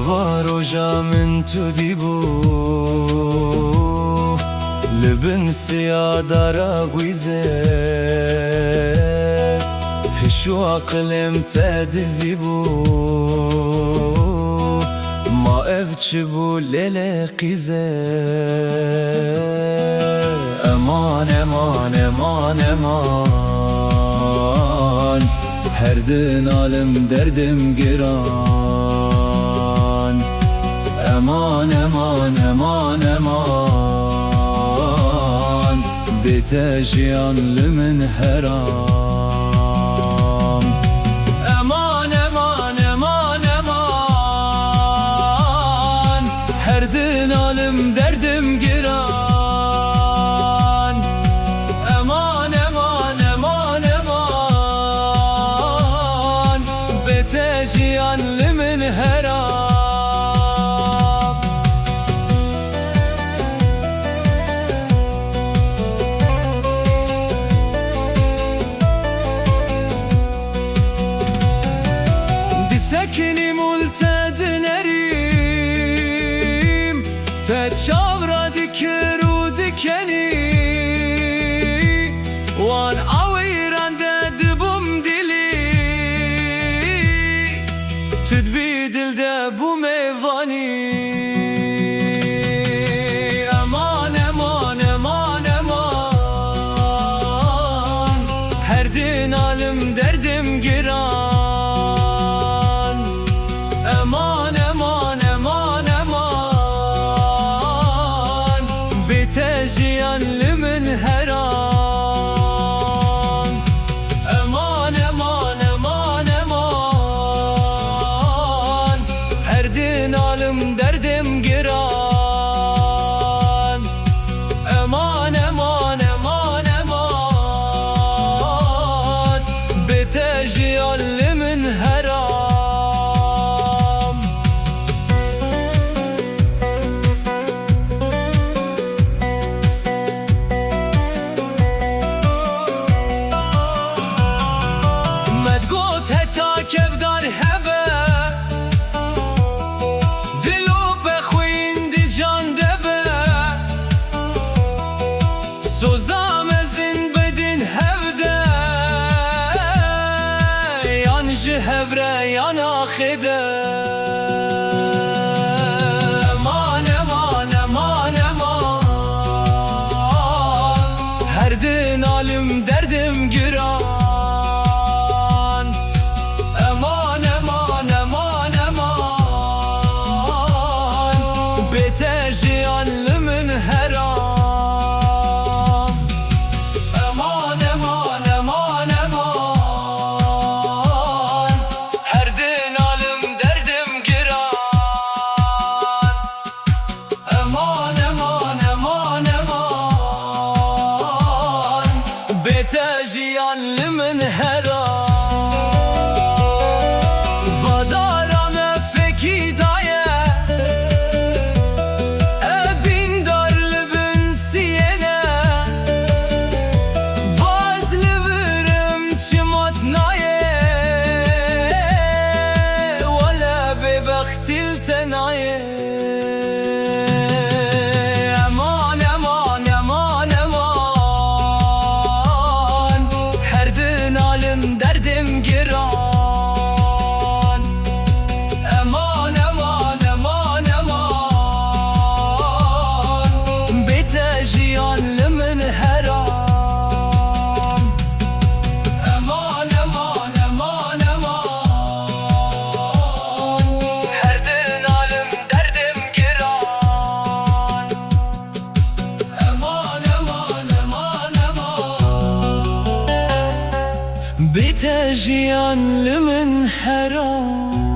Varoja min tu dibu Libin siyadara guize Hishu aqlim tedizibu Ma evçibu lele qize Eman eman eman eman Her din alim derdim giran Eman eman eman eman Bite jiyanlımın heram Eman eman eman eman Her din alim derdim giran Eman eman eman eman Bite jiyanlımın heram Sekini multed nerim Te çavra dikeru dikeni Wan awiran dedibum dili Tüdvi dilde bu mevani Eman eman eman eman Her din alim derdim giran Eman eman eman eman Bite jiyanlımın heram Eman eman eman eman Her din alim derdim giran Eman eman eman eman Bite jiyanlımın heram Kevdar hebe Dilu bexwin di can debe Soza mezin bedin hevde Yan ji hevre yan axide Eman eman eman eman Her din alim derdim giran Bite jiyanlımın heram Eman eman eman eman Her din alim derdim giran Eman eman eman eman Bite jiyanlımın heram Eman eman eman eman Her din alim derdim giran Eman eman eman eman Bite jiyanlımın heram Eman eman eman eman Her din alim derdim giran Eman eman eman eman Bite jiyanlımın heram